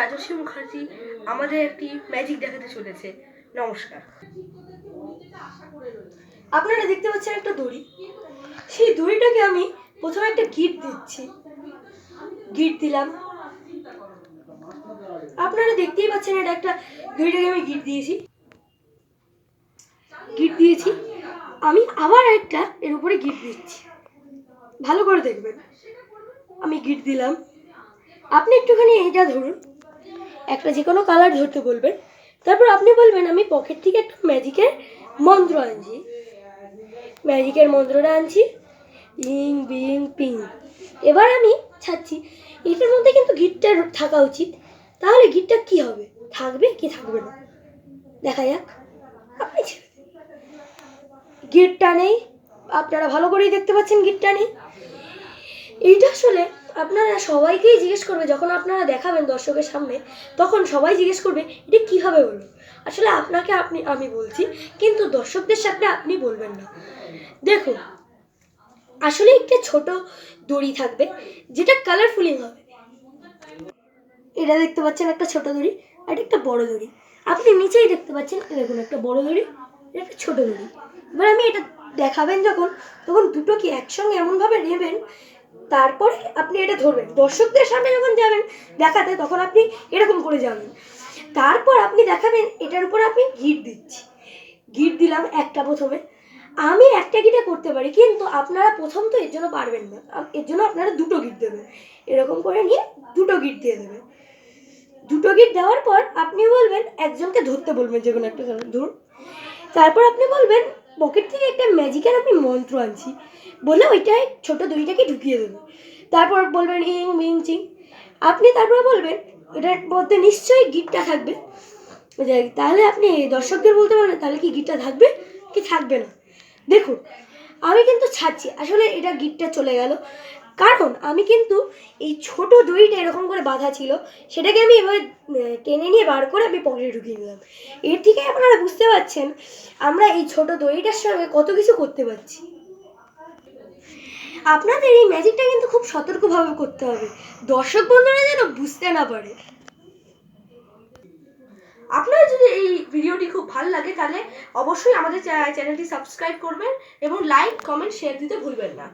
রাজশ্রী মুখার্জি আমাদের একটি ম্যাজিক দেখাতে চলেছে। নমস্কার। আপনারা দেখতে পাচ্ছেন একটা দড়ি। সেই দড়িটাকে আমি প্রথমে একটা গিট দিচ্ছি। গিট দিলাম, আপনারা দেখতেই পাচ্ছেন এটা একটা দড়িটাকে আমি গিট দিয়েছি। আমি আবার একটা এর উপরে গিট দিচ্ছি। ভালো করে দেখবেন। আমি গিট দিলাম। আপনি একটুখানি এইটা ধরুন, একটা যে কোনো কালার ধরতে বলবেন। তারপর আপনি বলবেন আমি পকেট থেকে একটা ম্যাজিকের মন্ত্র আনছি। ম্যাজিকের মন্ত্রটা আনছি, ইং বিং পিং। এবার আমি ছাড়ছি। এটার মধ্যে কিন্তু গিটটা থাকা উচিত, তাহলে গিটটা কি হবে, থাকবে কি থাকবে না দেখা যাক। আপনি গিটটা নেই, আপনারা ভালো করেই দেখতে পাচ্ছেন গিটটা নেই। এইটা আসলে আপনারা সবাইকেই জিজ্ঞেস করবে, যখন আপনারা দেখাবেন দর্শকের সামনে তখন সবাই জিজ্ঞেস করবে এটা কীভাবে হলো। আসলে আপনাকে আমি বলছি, কিন্তু দর্শকদের সামনে আপনি বলবেন না। দেখুন, আসলে একটা ছোট দড়ি থাকবে যেটা কালারফুলিং হবে। এটা দেখতে পাচ্ছেন একটা ছোট দড়ি আর একটা বড় দড়ি। আপনি নিচেই দেখতে পাচ্ছেন, দেখুন একটা বড় দড়ি, একটা ছোট দড়ি। এবার আমি এটা দেখাবেন যখন, তখন দুটোকে একসঙ্গে এমনভাবে নেবেন, তারপরে আপনি এটা ধরবেন। দর্শকদের সামনে যখন যাবেন দেখাতে, তখন আপনি এরকম করে যাবেন। তারপর আপনি দেখাবেন এটার উপর আপনি গিট দিচ্ছি। গিট দিলাম একটা প্রথমে। আমি একটা গিটে করতে পারি, কিন্তু আপনারা প্রথম তো এর জন্য পারবেন না। এর জন্য আপনারা দুটো গিট দেবেন। এরকম করে নিয়ে দুটো গিট দিয়ে দেবেন। দুটো গিট দেওয়ার পর আপনি বলবেন, একজনকে ধরতে বলবেন যে কোনো একটা ধরুন। তারপর আপনি বলবেন পকেট থেকে একটা ম্যাজিকের আমি মন্ত্র আনছি, বলে ওইটাই ছোট দড়িটাকে ঢুকিয়ে দেবেন। তারপর বলবেন ইং মিং চিং। আপনি তারপর বলবেন এটার মধ্যে নিশ্চয়ই গিটটা থাকবে। তাহলে আপনি দর্শকদের বলতে পারবেন তাহলে কি গিটটা থাকবে কি থাকবে না। দেখুন, আমি কিন্তু ছাড়ছি, আসলে এটা গিটটা চলে গেল, কারণ আমি কিন্তু এই ছোট দড়িটা এরকম করে বাঁধা ছিল, সেটাকে আমি এভাবে টেনে নিয়ে বার করে আমি পকেটে ঢুকিয়ে দিলাম। এর থেকে আপনারা বুঝতে পারছেন আমরা এই ছোট দড়িটার সঙ্গে কত কিছু করতে পারছি। আপনাদের এই ম্যাজিকটা কিন্তু খুব সতর্কভাবে করতে হবে, দর্শক বন্ধুরা যেন বুঝতে না পারে। আপনার যদি এই ভিডিওটি খুব ভালো লাগে তাহলে অবশ্যই আমাদের চ্যানেলটি সাবস্ক্রাইব করবেন এবং লাইক কমেন্ট শেয়ার দিতে ভুলবেন না।